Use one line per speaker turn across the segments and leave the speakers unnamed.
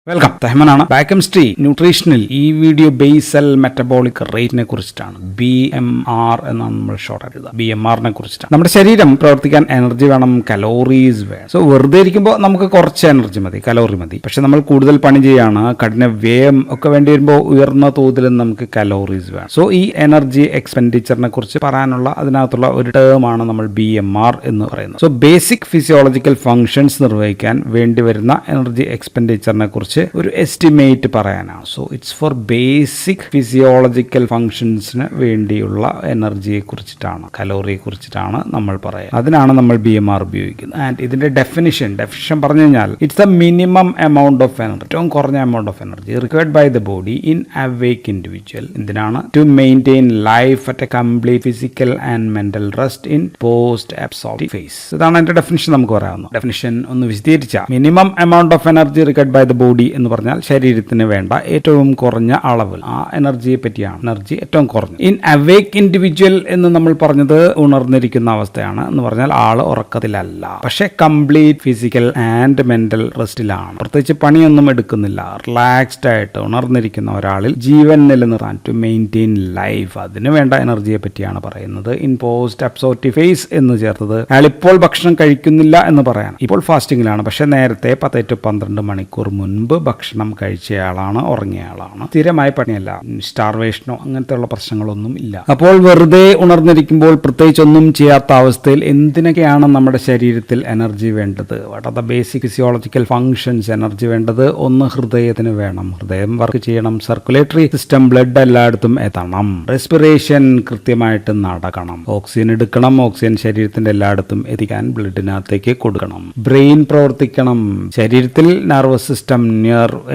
Welcome, തഹ്മനാണ്. Biochemistry ന്യൂട്രീഷനിൽ ഈ video basal metabolic റേറ്റിനെ കുറിച്ചിട്ടാണ്. BMR എന്നാണ് നമ്മൾ ഷോർട്ട് എഴുതുക. BMR-നെ കുറിച്ചിട്ടാണ്. നമ്മുടെ ശരീരം പ്രവർത്തിക്കാൻ എനർജി വേണം, കലോറീസ് വേണം. സോ വെറുതെ ഇരിക്കുമ്പോൾ നമുക്ക് കുറച്ച് എനർജി മതി, കലോറി മതി. പക്ഷെ നമ്മൾ കൂടുതൽ പണി ചെയ്യാണ്, കഠിന വ്യയം ഒക്കെ വേണ്ടി വരുമ്പോൾ ഉയർന്ന തോതിൽ നമുക്ക് കലോറീസ് വേണം. സോ ഈ എനർജി എക്സ്പെൻഡിച്ചറിനെ കുറിച്ച് പറയാനുള്ള അതിനകത്തുള്ള ഒരു ടേമാണ് നമ്മൾ BMR എന്ന് പറയുന്നത്. സോ ബേസിക് ഫിസിയോളജിക്കൽ ഫങ്ഷൻസ് നിർവഹിക്കാൻ വേണ്ടി വരുന്ന എനർജി എക്സ്പെൻഡിച്ചറിനെ കുറിച്ച് ഒരു എസ്റ്റിമേറ്റ് പറയാനാണ്. So it's for basic physiological ഫങ്ഷൻസിന് വേണ്ടിയുള്ള എനർജിയെ കുറിച്ചിട്ടാണ്, കലോറിയെ കുറിച്ചിട്ടാണ് നമ്മൾ പറയുക. അതിനാണ് നമ്മൾ BMR ഉപയോഗിക്കുന്നത്. ആൻഡ് ഇതിന്റെ ഡെഫിനിഷൻ പറഞ്ഞു കഴിഞ്ഞാൽ it's the minimum amount of energy, ഏറ്റവും കുറഞ്ഞ amount of energy required by the body in awake individual. എന്തിനാണ്? To maintain life at a complete physical and mental rest in post absorptive phase. ഇതാണ് എന്റെ definition. നമുക്ക് പറയാവുന്ന definition ഒന്ന് വിശദീകരിച്ച minimum amount of energy required by the body എന്ന് പറഞ്ഞാൽ ശരീരത്തിന് വേണ്ട ഏറ്റവും കുറഞ്ഞ അളവിൽ ആ എനർജിയെ പറ്റിയാണ്. എനർജി ഏറ്റവും കുറഞ്ഞ ഇൻ അവേക്ക് ഇൻഡിവിജ്വൽ എന്ന് നമ്മൾ പറഞ്ഞത് ഉണർന്നിരിക്കുന്ന അവസ്ഥയാണ്. എന്ന് പറഞ്ഞാൽ ആള് ഉറക്കത്തിലല്ല, പക്ഷെ കംപ്ലീറ്റ് ഫിസിക്കൽ ആൻഡ് മെന്റൽ റെസ്റ്റിലാണ്. പ്രത്യേകിച്ച് പണിയൊന്നും എടുക്കുന്നില്ല, റിലാക്സ്ഡ് ആയിട്ട് ഉണർന്നിരിക്കുന്ന ഒരാളിൽ ജീവൻ നിലനിർത്താൻ, ടു മെയിൻറ്റെയിൻ ലൈഫ്, അതിന് വേണ്ട എനർജിയെ പറ്റിയാണ് പറയുന്നത്. ഇൻ പോസ്റ്റ് അബ്സോർപ്റ്റീവ് ഫേസ് എന്ന് ചേർത്തത് അയാൾ ഇപ്പോൾ ഭക്ഷണം കഴിക്കുന്നില്ല എന്ന് പറയാൻ. ഇപ്പോൾ ഫാസ്റ്റിംഗിലാണ്, പക്ഷെ നേരത്തെ 10 to 12 മണിക്കൂർ മുൻപ് ഭക്ഷണം കഴിച്ചയാളാണ്, ഉറങ്ങിയയാളാണ്. സ്ഥിരമായ പണിയല്ല, സ്റ്റാർവേഷനോ അങ്ങനത്തെ ഉള്ള പ്രശ്നങ്ങളൊന്നും ഇല്ല. അപ്പോൾ വെറുതെ ഉണർന്നിരിക്കുമ്പോൾ പ്രത്യേകിച്ച് ഒന്നും ചെയ്യാത്ത അവസ്ഥയിൽ എന്തിനൊക്കെയാണ് നമ്മുടെ ശരീരത്തിൽ എനർജി വേണ്ടത്? What are the basic physiological functions? Energy വേണ്ടത് ഒന്ന് ഹൃദയത്തിന് വേണം, ഹൃദയം വർക്ക് ചെയ്യണം. സർക്കുലേറ്ററി സിസ്റ്റം, ബ്ലഡ് എല്ലായിടത്തും എത്തണം. റെസ്പിറേഷൻ കൃത്യമായിട്ട് നടക്കണം. ഓക്സിജൻ എടുക്കണം, ഓക്സിജൻ ശരീരത്തിന്റെ എല്ലായിടത്തും എത്തിക്കാൻ ബ്ലഡിനകത്തേക്ക് കൊടുക്കണം. ബ്രെയിൻ പ്രവർത്തിക്കണം. ശരീരത്തിൽ നെർവസ് സിസ്റ്റം,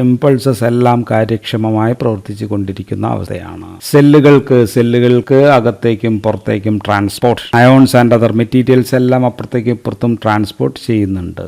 ഇമ്പൾസസ് എല്ലാം കാര്യക്ഷമമായി പ്രവർത്തിച്ചു കൊണ്ടിരിക്കുന്ന അവസ്ഥയാണ്. സെല്ലുകൾക്ക് അകത്തേക്കും പുറത്തേക്കും transport, ions and other materials എല്ലാം അപ്പുറത്തേക്കും ഇപ്പുറത്തും ട്രാൻസ്പോർട്ട് ചെയ്യുന്നുണ്ട്.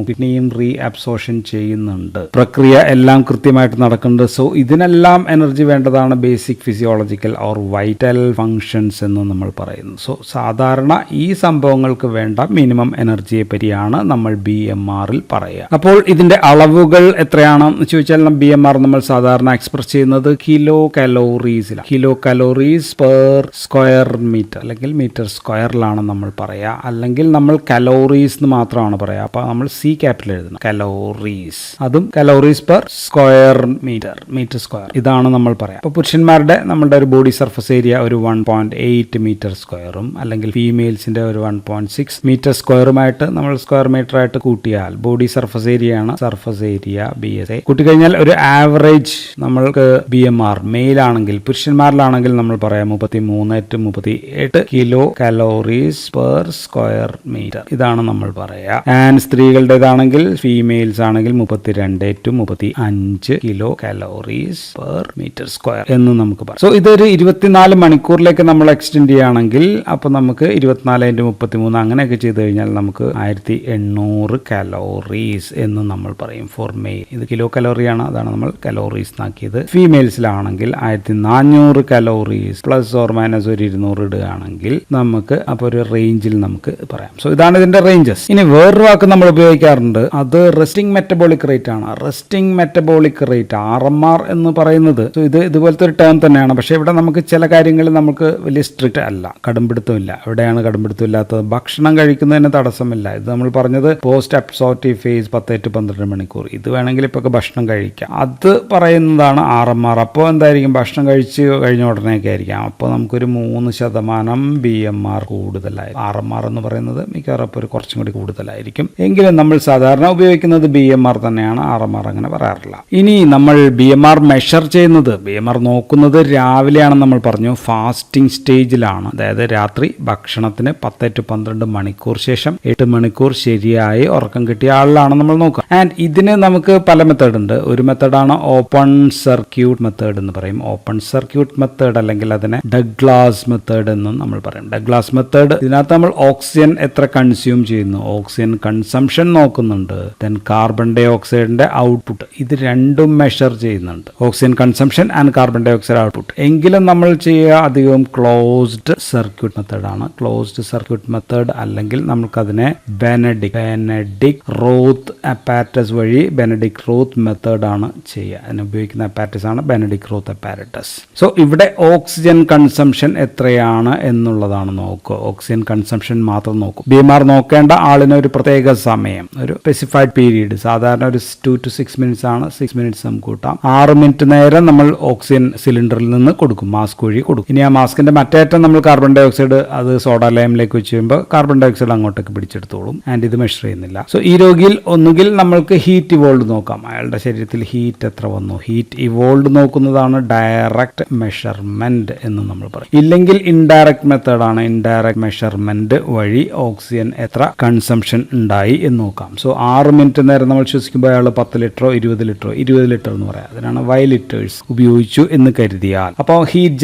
കിഡ്നിയും റീ അബ്സോർഷൻ ചെയ്യുന്നുണ്ട്. പ്രക്രിയ എല്ലാം കൃത്യമായിട്ട് നടക്കുന്നുണ്ട്. സോ ഇതിനെല്ലാം എനർജി വേണ്ടതാണ് basic physiological or vital functions എന്ന് നമ്മൾ പറയുന്നു. സോ സാധാരണ ഈ സംഭവങ്ങൾക്ക് വേണ്ട മിനിമം എനർജിയെ പറ്റിയാണ് നമ്മൾ BMR-ൽ പറയുക. അപ്പോൾ ഇതിന്റെ അളവുകൾ എത്രയാണെന്ന് ചോദിച്ചാൽ BMR നമ്മൾ സാധാരണ എക്സ്പ്രസ് ചെയ്യുന്നത് കിലോ കലോറീസിലാണ്. Kilo calories per square metre അല്ലെങ്കിൽ മീറ്റർ സ്ക്വയറിലാണ് നമ്മൾ പറയുക. അല്ലെങ്കിൽ നമ്മൾ കലോറീസ് എന്ന് മാത്രമാണ് പറയുക. അപ്പോൾ നമ്മൾ C ക്യാപിറ്റൽ എഴുതണം. കലോറീസ്, അതും calories per square metre square, ഇതാണ് നമ്മൾ പറയാം. അപ്പോൾ പുരുഷന്മാരുടെ നമ്മളുടെ ഒരു ബോഡി സർഫസ് ഏരിയ ഒരു 1.8 മീറ്റർ സ്ക്വയറും അല്ലെങ്കിൽ ഫീമെയിൽസിന്റെ ഒരു 1.6 മീറ്റർ സ്ക്വയറുമായിട്ട് നമ്മൾ സ്ക്വയർ മീറ്റർ ആയിട്ട് കൂട്ടിയാൽ ബോഡി സർഫസ് ഏരിയയാണ് സർഫസ് ഏരിയ BSA കൂട്ടിക്കഴിഞ്ഞാൽ ഒരു ആവറേജ് നമ്മൾക്ക് BMR മെയിൽ ആണെങ്കിൽ, പുരുഷന്മാരിലാണെങ്കിൽ നമ്മൾ പറയാം 33 to 38 kilo calories per square metre, ഇതാണ് നമ്മൾ പറയാ. ആൻഡ് സ്ത്രീകളുടേതാണെങ്കിൽ, ഫീമെയിൽസ് ആണെങ്കിൽ 32 to 35 kilo calories per metre square എന്ന് നമുക്ക് പറയാം. സോ ഇതൊരു 24 മണിക്കൂറിലേക്ക് നമ്മൾ എക്സ്റ്റെൻഡ് ചെയ്യുകയാണെങ്കിൽ അപ്പോൾ നമുക്ക് 24 into 33 അങ്ങനെയൊക്കെ ചെയ്ത് കഴിഞ്ഞാൽ നമുക്ക് 1800 കലോറീസ് എന്ന് നമ്മൾ പറയും ഫോർ മെയിൽ. ഇത് കിലോ കലോറിയാണ്, അതാണ് നമ്മൾ കലോറീസ് ആക്കിയത്. ഫീമെയിൽസിലാണെങ്കിൽ 1400 കലോറീസ് പ്ലസ് ഓർ മൈനസ് ഒരു 200 ഇടുകയാണെങ്കിൽ നമുക്ക് അപ്പോൾ ഒരു റേഞ്ചിൽ നമുക്ക് പറയാം. സോ ഇതാണ് ഇതിന്റെ റേഞ്ചസ്. ഇനി വേറൊരു വാക്ക് നമ്മൾ ഉപയോഗിക്കാറുണ്ട്, അത് റെസ്റ്റിംഗ് മെറ്റബോളിക് റേറ്റ് ആണ്. റെസ്റ്റിംഗ് മെറ്റബോളിക് റേറ്റ് RMR എന്ന് പറയുന്നത് ഇത് ഇതുപോലത്തെ ഒരു ടേം തന്നെയാണ്. പക്ഷെ ഇവിടെ നമുക്ക് ചില കാര്യങ്ങൾ നമുക്ക് വലിയ സ്ട്രിക്റ്റ് അല്ല, കടുംപിടുത്തമില്ല. എവിടെയാണ് കടുംപിടുത്തമില്ലാത്തത്? ഭക്ഷണം കഴിക്കുന്നതിന് തടസ്സമില്ല. ഇത് നമ്മൾ പറഞ്ഞത് പോസ്റ്റ് അബ്സോർപ്റ്റീവ് ഫേസ് 10 to 12 മണിക്കൂർ, ഇത് വേണമെങ്കിൽ ഇപ്പോൾ ഭക്ഷണം കഴിക്കാം, അത് പറയുന്നതാണ് RMR. അപ്പോൾ എന്തായിരിക്കും? ഭക്ഷണം കഴിച്ച് കഴിഞ്ഞ ഉടനെയൊക്കെ ആയിരിക്കാം. അപ്പോൾ നമുക്കൊരു 3% BMR കൂടുതലായിരിക്കും. RMR എന്ന് പറയുന്നത് മിക്കവാറും ഒരു കുറച്ചും കൂടി കൂടുതലായിരിക്കും. എങ്കിലും നമ്മൾ സാധാരണ ഉപയോഗിക്കുന്നത് BMR തന്നെയാണ്, RMR അങ്ങനെ പറയാറില്ല. ഇനി നമ്മൾ BMR മെഷർ ചെയ്യുന്നത്, BMR നോക്കുന്നത് രാവിലെയാണെന്ന് നമ്മൾ പറഞ്ഞു. ഫാസ്റ്റിംഗ് സ്റ്റേജിലാണ്, അതായത് രാത്രി ഭക്ഷണത്തിന് 10 to 12 മണിക്കൂർ ശേഷം 8 മണിക്കൂർ ശരിയായി ഉറക്കം കിട്ടിയ ആളിലാണ് നമ്മൾ നോക്കുക. ആൻഡ് ഇതിന് നമുക്ക് പല മെത്തേഡ് ഉണ്ട്. ഒരു മെത്തേഡാണ് ഓപ്പൺ സർക്യൂട്ട് മെത്തേഡ് എന്ന് പറയും. ഓപ്പൺ സർക്യൂട്ട് മെത്തേഡ് അല്ലെങ്കിൽ അതിനെ ഡഗ്ലാസ് മെത്തേഡ് എന്നും നമ്മൾ പറയും. ഡഗ്ലാസ് മെത്തേഡ്, ഇതിനകത്ത് നമ്മൾ ഓക്സിജൻ എത്ര കൺസ്യൂം ചെയ്യുന്നു, ഓക്സിജൻ കൺസംഷൻ നോക്കുന്നുണ്ട്. ദെൻ കാർബൺ ഡൈ ഓക്സൈഡിന്റെ ഔട്ട്പുട്ട്, ഇത് രണ്ടും മെഷർ ചെയ്യുന്നുണ്ട്. Oxygen consumption and carbon dioxide output. എങ്കിലും നമ്മൾ ചെയ്യുക അധികവും ക്ലോസ്ഡ് സർക്യൂട്ട് മെത്തേഡാണ്. ക്ലോസ്ഡ് സർക്യൂട്ട് മെത്തേഡ് അല്ലെങ്കിൽ നമുക്കതിനെ ബെനഡിക് റോത്ത് അപ്പാരറ്റസ് വഴി ബെനഡിക് ബെനഡിക്ട് റോത്ത് മെത്തേഡാണ് ചെയ്യുക. അതിന് ഉപയോഗിക്കുന്ന അപ്പാരറ്റസ് ആണ് ബെനഡിക്ട് റോത്ത് അപ്പാരറ്റസ്. സോ ഇവിടെ ഓക്സിജൻ കൺസംഷൻ എത്രയാണ് എന്നുള്ളതാണ് നോക്കുക. ഓക്സിജൻ കൺസംഷൻ മാത്രം നോക്കും. BMR നോക്കേണ്ട ആളിന് ഒരു പ്രത്യേക സമയം, ഒരു സ്പെസിഫൈഡ് പീരീഡ്, സാധാരണ ഒരു 2 to 6 മിനിറ്റ്സ് ആണ്. 6 മിനിറ്റ്സ് നമുക്ക് കൂട്ടാം. 6 മിനിറ്റ് നേരം നമ്മൾ ഓക്സിജൻ സിലിണ്ടറിൽ നിന്ന് കൊടുക്കും, മാസ്ക് വഴി കൊടുക്കും. ഇനി ആ മാസ്കിന്റെ മറ്റേറ്റം നമ്മൾ കാർബൺ ഡൈ ഓക്സൈഡ് അത് സോഡ ലൈമിലേക്ക് വെച്ച് കഴിയുമ്പോൾ കാർബൺ ഡൈ ഓക്സൈഡ് അങ്ങോട്ടേക്ക് പിടിച്ചെടുത്തോളും. ആൻഡ് ഇത് മെഷർ ചെയ്യുന്നില്ല. സോ ഈ രോഗിയിൽ ഒന്നുകിൽ നമ്മൾക്ക് ഹീറ്റ് ഇവോൾവ് നോക്കാം, അയാളുടെ ശരീരത്തിൽ ഹീറ്റ് എത്ര വന്നു. ഹീറ്റ് ഇവോൾവ് നോക്കുന്നതാണ് ഡയറക്റ്റ് മെഷർമെന്റ് എന്ന് നമ്മൾ പറയും. ഇല്ലെങ്കിൽ ഇൻഡയറക്റ്റ് മെത്തേഡാണ്. ഇൻഡയറക്റ്റ് മെഷർമെന്റ് വഴി ഓക്സിജൻ എത്ര കൺസംഷൻ ഉണ്ടായി എന്ന് നോക്കാം. സോ 6 മിനിറ്റ് നേരം നമ്മൾ ശ്വസിക്കുമ്പോൾ അയാൾ 10 ലിറ്ററോ 20 ലിറ്ററോ 20 ലിറ്റർ എന്ന് പറയാം, അതിനാണ് വൈ ലിറ്റേഴ്സ് ഉപയോഗിച്ചു എന്ന് കരുതിയാൽ. അപ്പോൾ heat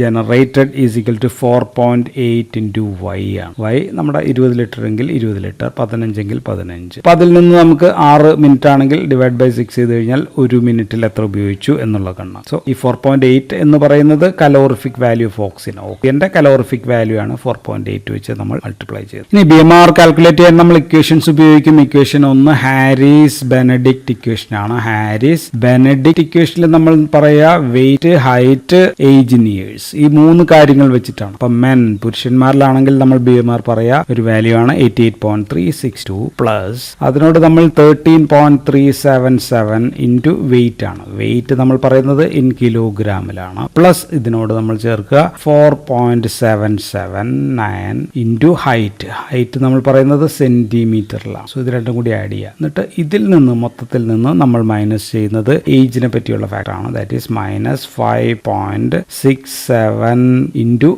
generated is equal to 4.8 into y ആണ്. വൈ നമ്മുടെ 20 ലിറ്റർ എങ്കിൽ 20 ലിറ്റർ, 15 എങ്കിൽ 15. അപ്പോൾ അതിൽ നിന്ന് നമുക്ക് 6 മിനിറ്റ് ആണെങ്കിൽ ഡിവൈഡ് ബൈ 6 ചെയ്ത് കഴിഞ്ഞാൽ 1 മിനിറ്റിൽ എത്ര ഉപയോഗിച്ചു എന്നുള്ള കണ്ണാണ്. സോ ഈ 4.8 എന്ന് പറയുന്നത് കലോറിഫിക് വാല്യൂ ഓഫ് ഓക്സിജൻ. ഓക്സിജന്റെ കലോറിഫിക് വാല്യൂ ആണ് 4.8 വെച്ച് നമ്മൾ മൾട്ടിപ്ലൈ ചെയ്ത്. ഇനി BMR കാൽക്കുലേറ്റ് ചെയ്യാൻ നമ്മൾ ഇക്വേഷൻസ് ഉപയോഗിക്കും. ഇക്വേഷൻ 1 ഹാരിസ് ബെനഡിക്ട് ഇക്വേഷൻ ആണ്. ഹാരിസ് ബെനഡിക്ട് ഇക്വേഷനിൽ നമ്മൾ പറയാ weight, height, age in years, ഈ 3 കാര്യങ്ങൾ വെച്ചിട്ടാണ്. അപ്പൊ മെൻ പുരുഷന്മാരിലാണെങ്കിൽ നമ്മൾ BMR പറയാ ഒരു വാല്യൂ ആണ് 88.362 പ്ലസ് അതിനോട് നമ്മൾ 13.377 ഇൻറ്റു വെയിറ്റ് ആണ്. വെയിറ്റ് നമ്മൾ പറയുന്നത് ഇൻ കിലോഗ്രാമിലാണ്. പ്ലസ് ഇതിനോട് നമ്മൾ ചേർക്കുക 4.779 ഇൻറ്റു ഹൈറ്റ് നമ്മൾ പറയുന്നത് സെന്റിമീറ്ററിലാണ്. സോ ഇത് രണ്ടും കൂടി ആഡ് ചെയ്യുക. എന്നിട്ട് ഇതിൽ നിന്ന് മൊത്തത്തിൽ നിന്ന് നമ്മൾ മൈനസ് ചെയ്യുന്നത് ഏജിനെ പറ്റിയുള്ള ഫാക്ടർ ആണ്. ദാറ്റ് ഈസ് -5.67 ഇൻറ്റു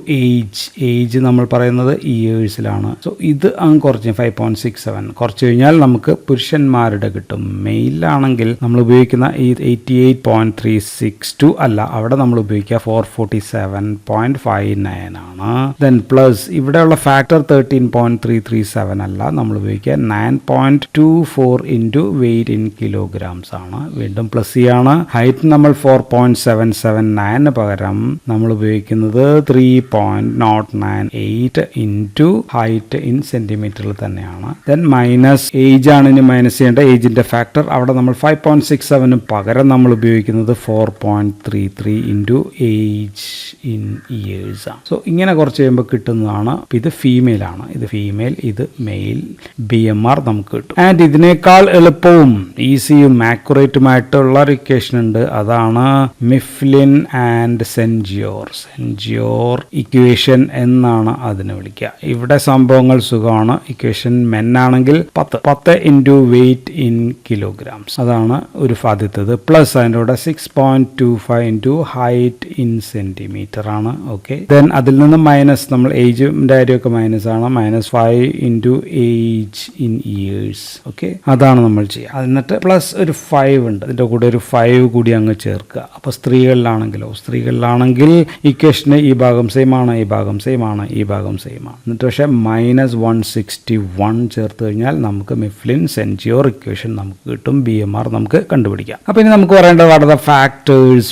ഏജ് നമ്മൾ പറയുന്നത് ഇയേഴ്സിലാണ്. സോ ഇത് കുറച്ച് 5.67 കുറച്ച് കഴിഞ്ഞാൽ നമുക്ക് പുരുഷന്മാരുടെ കിട്ടും. മെയിലാണെങ്കിൽ നമ്മൾ ഉപയോഗിക്കുന്ന ഈ 88.362 അല്ല, അവിടെ നമ്മൾ ഉപയോഗിക്കുക 447.59 ആണ്. ദെൻ പ്ലസ് ഇവിടെയുള്ള ഫാക്ടർ 13.337 അല്ല, നമ്മൾ ഉപയോഗിക്കുക 9.24 ഇൻറ്റു വെയിറ്റ് ഇൻ കിലോഗ്രാംസ് ആണ്. വീണ്ടും പ്ലസ് ചെയ്യാണ്. ഹൈറ്റ് നമ്മൾ 4.779 പകരം നമ്മൾ ഉപയോഗിക്കുന്നത് 3.098 ഇൻറ്റു ഹൈറ്റ് ഇൻ സെന്റിമീറ്ററിൽ തന്നെയാണ്. ദെൻ മൈനസ് ഏജ് ആണ് ഇനി മൈനസ് ചെയ്യേണ്ട. ഏജിന്റെ ഫാക്ടർ അവിടെ നമ്മൾ 5.67 പകരം നമ്മൾ ഉപയോഗിക്കുന്നത് 4.33 ഇൻറ്റു ഏജ് ഇൻ ഇയേഴ്സ് ആണ്. സോ ഇങ്ങനെ കുറച്ച് കഴിയുമ്പോൾ കിട്ടുന്നതാണ്. ഇത് ഫീമെയിൽ ആണ്, ഇത് ഫീമെയിൽ, ഇത് മെയിൽ. BMR നമുക്ക് കിട്ടും. ആൻഡ് ഇതിനേക്കാൾ എളുപ്പവും ഈസിയും ആക്യുറേറ്റുമായിട്ടുള്ള ഒരു ഇക്വേഷൻ ഉണ്ട്. അതാണ് മിഫ്ലിൻ ആൻഡ് സെൻജിയോർ ഇക്വേഷൻ എന്നാണ് അതിനെ വിളിക്കുക. ഇവിടെ സംഭവങ്ങൾ സുഖമാണ്. ഇക്വേഷൻ മെൻ ആണെങ്കിൽ 10 ഇൻറ്റു വെയിറ്റ് ഇൻ കിലോഗ്രാംസ്, അതാണ് ഒരു ആദ്യത്തേത്. പ്ലസ് അതിൻ്റെ കൂടെ 6.25 ഇൻറ്റു ഹൈറ്റ് ഇൻ സെന്റിമീറ്റർ ആണ്. ഓക്കെ, ദെൻ അതിൽ നിന്ന് മൈനസ് നമ്മൾ ഏജിന്റെ കാര്യമൊക്കെ മൈനസ് ആണ്. -5 into age in years. Okay, അതാണ് നമ്മൾ ചെയ്യുക. എന്നിട്ട് പ്ലസ് ഒരു 5 ഉണ്ട്, അതിൻ്റെ കൂടെ ഒരു 5 കൂടി അങ്ങ് ചേർക്കുക. അപ്പോൾ സ്ത്രീകളിലാണെങ്കിൽ ഇക്വേഷന് ഈ ഭാഗം സെയിം ആണ്, ഈ ഭാഗം സെയിം ആണ്, ഈ ഭാഗം സെയിം ആണ്. എന്നിട്ട് പക്ഷേ -161 ചേർത്ത് കഴിഞ്ഞാൽ നമുക്ക് മിഫ്ലിൻ സെൻജിയോർ ഇക്വേഷൻ നമുക്ക് കിട്ടും. BMR നമുക്ക് കണ്ടുപിടിക്കാം. അപ്പോൾ ഇനി നമുക്ക് പറയേണ്ടത് വളരെ ഫാക്ടേഴ്സ്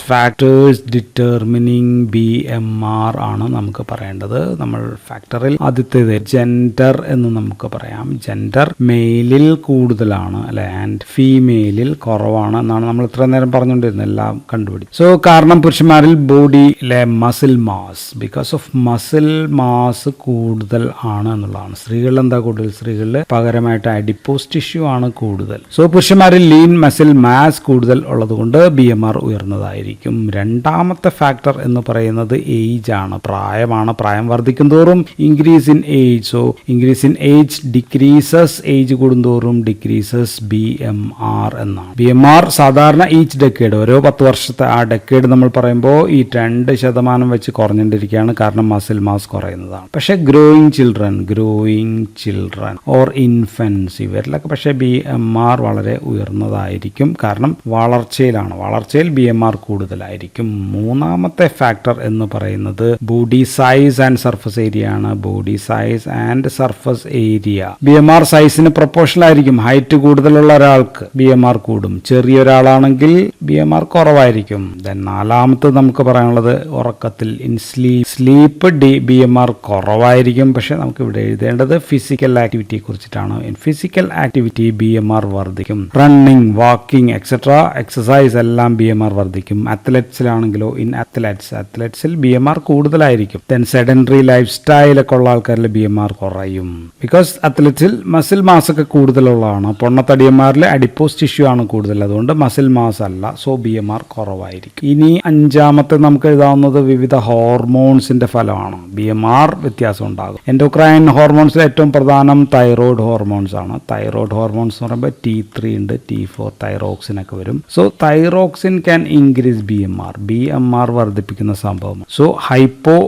ഡിറ്റർമിനിങ് BMR ആണ് നമുക്ക് പറയേണ്ടത്. നമ്മൾ ഫാക്ടറിൽ ആദ്യത്തേത് ജെൻഡർ എന്ന് നമുക്ക് പറയാം. ജെൻഡർ മെയിലിൽ കൂടുതലാണ് അല്ലെ, ആൻഡ് ഫീമെയിലിൽ കുറവാണ് എന്നാണ് നമ്മൾ ഇത്ര നേരം പറഞ്ഞുകൊണ്ടിരുന്നത്. എല്ലാം കണ്ടുപിടിച്ചു. സോ കാരണം പുരുഷന്മാരിൽ ബോഡിയിലെ muscle mass, because of muscle mass കൂടുതൽ ആണ് എന്നുള്ളതാണ്. സ്ത്രീകളിൽ എന്താ കൂടുതൽ? സ്ത്രീകളിൽ പകരമായിട്ട് അഡിപ്പോസ് ടിഷ്യൂ ആണ് കൂടുതൽ. സോ പുരുഷന്മാരിൽ ലീൻ മസിൽ മാസ് കൂടുതൽ ഉള്ളതുകൊണ്ട് BMR ഉയർന്നതായിരിക്കും. രണ്ടാമത്തെ ഫാക്ടർ എന്ന് പറയുന്നത് ഏജ് ആണ്, പ്രായമാണ്. പ്രായം വർദ്ധിക്കും തോറും increase in age. So increase in age decreases, age കൂടുന്തോറും ഡിക്രീസസ് BMR എന്നാണ്. BMR സാധാരണ ഈച്ച് ഡെക്കേഡ്, ഓരോ 10 വർഷത്തെ ആ ഡെക്കേഡ് നമ്മൾ പറയുമ്പോൾ ഈ 2% വെച്ച് കുറഞ്ഞുകൊണ്ടിരിക്കുകയാണ്. കാരണം മസിൽ മാസ് കുറയുന്നതാണ്. പക്ഷെ ഗ്രോയിങ് ചിൽഡ്രൻ ഓർ ഇൻഫൻസ് ഇവരിലൊക്കെ പക്ഷേ BMR വളരെ ഉയർന്നതായിരിക്കും. കാരണം വളർച്ചയിൽ BMR കൂടുതലായിരിക്കും. മൂന്നാമത്തെ ഫാക്ടർ എന്ന് പറയുന്നത് body size and surface area ആണ്. BMR സൈസിന് പ്രൊപ്പോർഷണൽ ആയിരിക്കും. ഹൈറ്റ് കൂടുതലുള്ള ഒരാൾക്ക് BMR കൂടും, ചെറിയൊരാളാണെങ്കിൽ BMR കുറവായിരിക്കും. ദെൻ നാലാമത്തെ നമുക്ക് പറയാനുള്ളത് ഉറക്കത്തിൽ ഇൻ സ്ലീപ്പ് BMR കുറവായിരിക്കും. പക്ഷെ നമുക്ക് ഇവിടെ എഴുതേണ്ടത് ഫിസിക്കൽ ആക്ടിവിറ്റിയെ കുറിച്ചിട്ടാണ്. ഇൻ ഫിസിക്കൽ ആക്ടിവിറ്റി BMR വർദ്ധിക്കും. വർദ്ധിക്കും. റണ്ണിങ്, വാക്കിംഗ് എക്സെട്ര എക്സസൈസ് എല്ലാം BMR വർദ്ധിക്കും. അത്ലറ്റ്സിലാണെങ്കിലോ ഇൻ അത്ലറ്റ്സിൽ BMR കൂടുതലായിരിക്കും. ദെൻ സെഡൻറ്ററി ലൈഫ് സ്റ്റൈലൊക്കെ ഉള്ള ആൾക്കാരിൽ BMR കുറയും. ബിക്കോസ് അത്ലറ്റ്സിൽ മസിൽ മാസ് ഒക്കെ കൂടുതലുള്ളതാണ്. പൊണ്ണത്തടിയന്മാരിൽ അഡിപ്പോസ് ടിഷ്യൂ ആണ് കൂടുതൽ, അതുകൊണ്ട് മസിൽ മാസ് അല്ല. സോ BMR കുറവായിരിക്കും. ഇനി അഞ്ചാമത്തെ നമുക്ക് എഴുതാവുന്നത് വിവിധ ഹോർമോൺസിന്റെ ഫലമാണ്. BMR വ്യത്യാസം ഉണ്ടാകും. എൻഡോക്രൈൻ ഹോർമോൺസിൽ ഏറ്റവും പ്രധാനം തൈറോയ്ഡ് ഹോർമോൺസ് ആണ്. തൈറോയ്ഡ് ഹോർമോൺസ് എന്ന് പറയുമ്പോൾ T3 ഉണ്ട്, T4 തൈറോക്സിൻ ഒക്കെ വരും. So thyroxine can increase BMR വർദ്ധിപ്പിക്കുന്ന സംഭവം. സോ ഹൈപ്പർ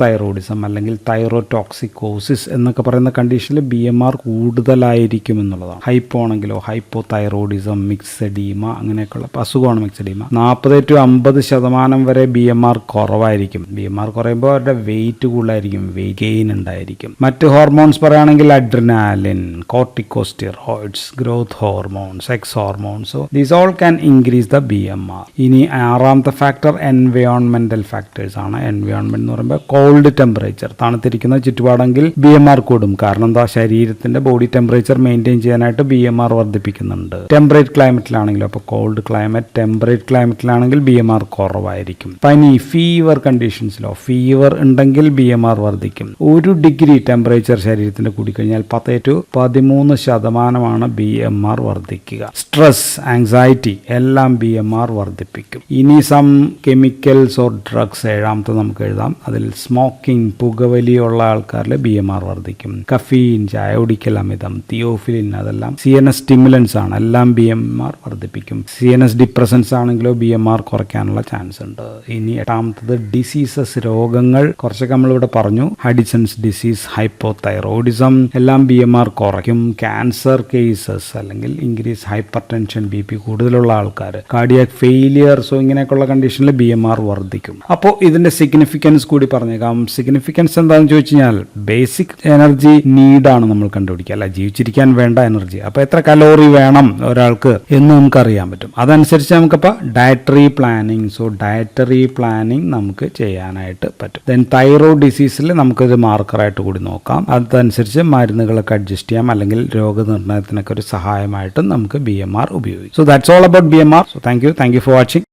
തൈറോയിഡിസം അല്ലെങ്കിൽ തൈറോടോക്സിക്കോസിസ് എന്നൊക്കെ പറയുന്ന കണ്ടീഷനിൽ BMR കൂടുതലായിരിക്കും എന്നുള്ളതാണ്. ഹൈപ്പോ ആണെങ്കിലോ ഹൈപ്പോ തൈറോയിഡിസം, മിക്സഡീമ അങ്ങനെയൊക്കെയുള്ള അസുഖമാണ് മിക്സഡീമ. 40-50% വരെ BMR കുറവായിരിക്കും. BMR കുറയുമ്പോൾ അവരുടെ വെയിറ്റ് കൂടുതലായിരിക്കും, വെയിറ്റ് ഗെയിൻ ഉണ്ടായിരിക്കും. മറ്റ് ഹോർമോൺസ് പറയുകയാണെങ്കിൽ adrenaline, corticosteroids, growth hormones, sex hormones. So these all can increase the BMR. ഇനി ആറാമത്തെ ഫാക്ടർ എൻവയോൺമെന്റൽ ഫാക്ടേഴ്സ് ആണ്. എൻവയോൺമെന്റ് എന്ന് പറയുമ്പോൾ കോൾഡ് ടെമ്പറേച്ചർ, തണുത്തിരിക്കുന്ന ചുറ്റുപാടെങ്കിൽ BMR കൂടും. കാരണം എന്താ, ശരീരത്തിന്റെ ബോഡി ടെമ്പറേച്ചർ മെയിൻറ്റെയിൻ ചെയ്യാനായിട്ട് BMR വർദ്ധിപ്പിക്കുന്നുണ്ട്. ടെമ്പറേറ്റ് ക്ലൈമറ്റിലാണെങ്കിലും, അപ്പോൾ കോൾഡ് ക്ലൈമറ്റ്, ടെമ്പറേറ്റ് ക്ലൈമറ്റിലാണെങ്കിൽ BMR കുറവായിരിക്കും. പനി, ഫീവർ കണ്ടീഷൻസിലോ ഫീവർ ഉണ്ടെങ്കിൽ BMR വർദ്ധിക്കും. 1 ഡിഗ്രി ടെമ്പറേച്ചർ ശരീരത്തിന്റെ കൂടിക്കഴിഞ്ഞാൽ 10-13% BMR വർദ്ധിക്കുക. സ്ട്രെസ്, ആങ്സൈറ്റി എല്ലാം BMR വർദ്ധിപ്പിക്കും. ഇനി സം കെമിക്കൽസ് ഓർ ഡ്രഗ്സ് ഏഴാമത്തെ നമുക്ക് എഴുതാം. അതിൽ സ്മോക്കിംഗ്, പുകവലിയുള്ള ആൾക്കാരിൽ BMR വർദ്ധിക്കും. കഫീൻ, ചായ കുടിക്കൽ അമിതം, തിയോഫിലിൻ അതെല്ലാം CNS സ്റ്റിമുലൻസ് ആണ്, എല്ലാം BMR വർദ്ധിപ്പിക്കും. CNS ഡിപ്രസൻസ് ആണെങ്കിലോ BMR കുറയ്ക്കാനുള്ള ചാൻസ് ഉണ്ട്. ഇനി എട്ടാമത്തത് ഡിസീസസ്, രോഗങ്ങൾ. കുറച്ചൊക്കെ നമ്മളിവിടെ പറഞ്ഞു. ഹഡിസൺസ് ഡിസീസ്, ഹൈപ്പോതൈറോയിഡിസം എല്ലാം BMR കുറയ്ക്കും. ക്യാൻസർ കേസസ് അല്ലെങ്കിൽ ഇൻക്രീസ് ഹൈപ്പർ ടെൻഷൻ, BP കൂടുതലുള്ള ആൾക്കാർ, കാർഡിയാക് ഫെയിലിയർ, സോ ഇങ്ങനെയൊക്കെയുള്ള കണ്ടീഷനിൽ BMR വർദ്ധിക്കും. അപ്പോൾ ഇതിന്റെ സിഗ്നിഫിക്കൻസ് കൂടി പറഞ്ഞേക്കാം. സിഗ്നിഫിക്കൻസ് എന്താണെന്ന് ചോദിച്ചു കഴിഞ്ഞാൽ ബേസിക് എനർജി നീഡാണ് നമ്മൾ കണ്ടുപിടിക്കുക, അല്ല ജീവിച്ചിരിക്കാൻ വേണ്ട എനർജി. അപ്പോൾ എത്ര കലോറി വേണം ഒരാൾക്ക് എന്ന് നമുക്ക് അറിയാൻ പറ്റും. അതനുസരിച്ച് നമുക്കപ്പോൾ ഡയറ്ററി പ്ലാനിങ് നമുക്ക് ചെയ്യാനായിട്ട് പറ്റും. ദെൻ തൈറോയ്ഡ് ഡിസീസിൽ നമുക്കൊരു മാർക്കറായിട്ട് കൂടി നോക്കാം. അതനുസരിച്ച് മരുന്നുകളൊക്കെ അഡ്ജസ്റ്റ് ചെയ്യാം, അല്ലെങ്കിൽ രോഗനിർണയത്തിനൊക്കെ ഒരു സഹായമായിട്ടും നമുക്ക് BMR ഉപയോഗിക്കും. So that's all about BMR. So thank you for watching.